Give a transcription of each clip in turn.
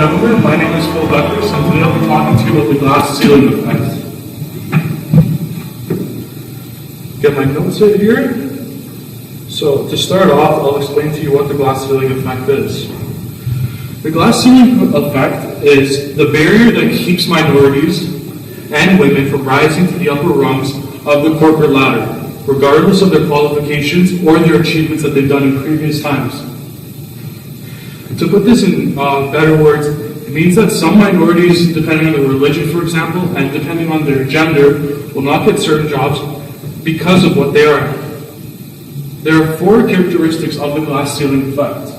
gentlemen, my name is Becris, and today I'll be talking to you about the glass ceiling effect. Get my notes right here. So, to start off, I'll explain to you what the glass ceiling effect is. The glass ceiling effect is the barrier that keeps minorities and women from rising to the upper rungs of the corporate ladder, regardless of their qualifications or their achievements that they've done in previous times. To put this in better words, it means that some minorities, depending on their religion, for example, and depending on their gender, will not get certain jobs because of what they are. There are 4 characteristics of the glass ceiling effect.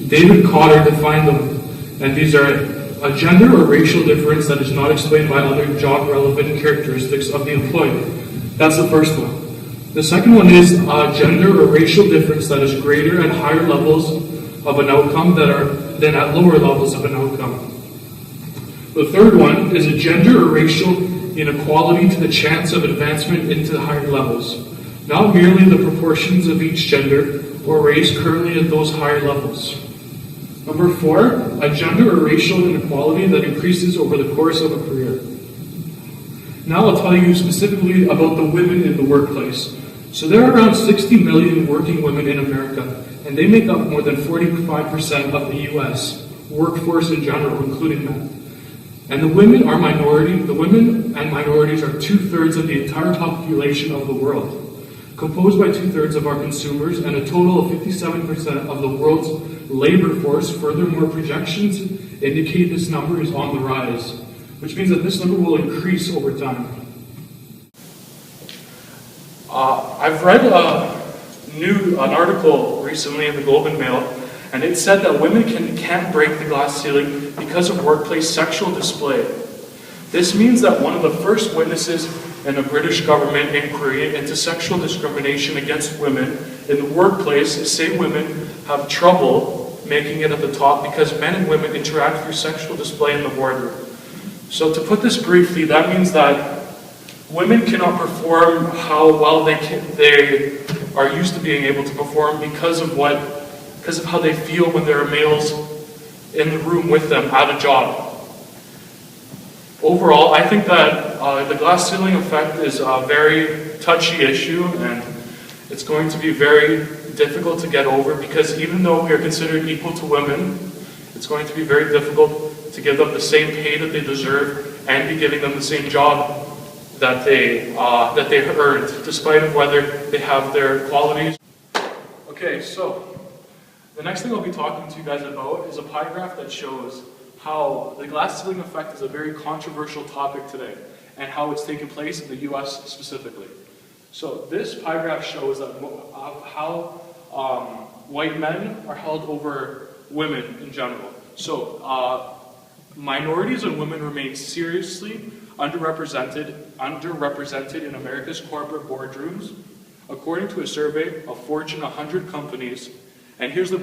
David Cotter defined them, and these are a gender or racial difference that is not explained by other job-relevant characteristics of the employee. That's the first one. The second one is a gender or racial difference that is greater at higher levels of an outcome than at lower levels of an outcome. The third one is a gender or racial inequality to the chance of advancement into higher levels, not merely the proportions of each gender or race currently at those higher levels. Number 4, a gender or racial inequality that increases over the course of a career. Now I'll tell you specifically about the women in the workplace. So there are around 60 million working women in America, and they make up more than 45% of the U.S. workforce in general, including men. And the women and minorities are 2/3 of the entire population of the world, composed by 2/3 of our consumers and a total of 57% of the world's labor force. Furthermore, projections indicate this number is on the rise, which means that this number will increase over time. I've read an article recently in the Globe and Mail, and it said that women can't break the glass ceiling because of workplace sexual display. This means that one of the first witnesses in a British government inquiry into sexual discrimination against women in the workplace say women have trouble making it at the top because men and women interact through sexual display in the boardroom. So to put this briefly, that means that women cannot perform how well they are used to being able to perform because of how they feel when there are males in the room with them at a job. Overall, I think that the glass ceiling effect is a very touchy issue, and it's going to be very difficult to get over because even though we are considered equal to women, it's going to be very difficult to give them the same pay that they deserve and be giving them the same job that they earned, despite of whether they have their qualities. Okay, so the next thing I'll be talking to you guys about is a pie graph that shows how the glass ceiling effect is a very controversial topic today and how it's taken place in the US specifically. So this pie graph shows that how white men are held over women in general. So minorities and women remain seriously underrepresented in America's corporate boardrooms, according to a survey of Fortune 100 companies. And here's the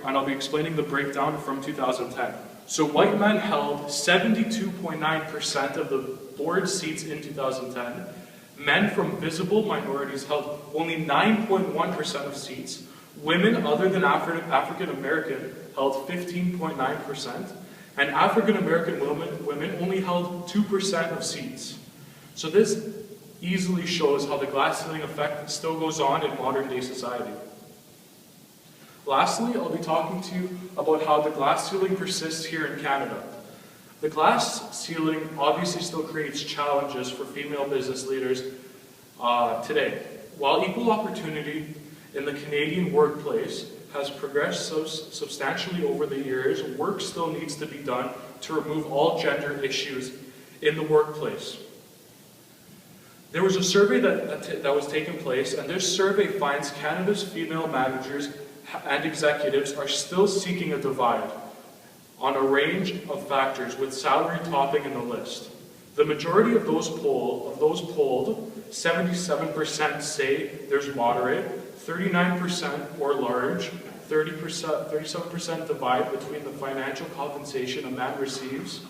and I'll be explaining the breakdown from 2010. So white men held 72.9% of the board seats in 2010. Men from visible minorities held only 9.1% of seats. Women other than African American held 15.9%. And African American women only held 2% of seats. So this easily shows how the glass ceiling effect still goes on in modern day society. Lastly, I'll be talking to you about how the glass ceiling persists here in Canada. The glass ceiling obviously still creates challenges for female business leaders today. While equal opportunity in the Canadian workplace has progressed so substantially over the years, work still needs to be done to remove all gender issues in the workplace. There was a survey that was taking place, and this survey finds Canada's female managers and executives are still seeking a divide on a range of factors, with salary topping in the list. The majority of those polled, 77% say there's moderate, 39% or large, 37% divide between the financial compensation a man receives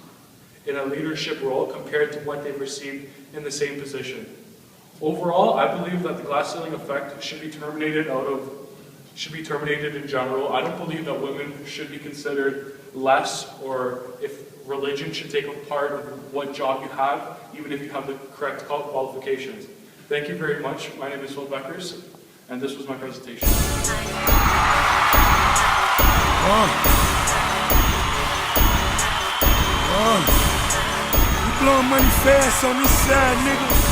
in a leadership role compared to what they've received in the same position. Overall, I believe that the glass ceiling effect should be terminated out of should be terminated in general. I don't believe that women should be considered less, or if religion should take a part of what job you have, even if you have the correct qualifications. Thank you very much. My name is Becris, and this was my presentation. We blowing money fast on this side, nigga.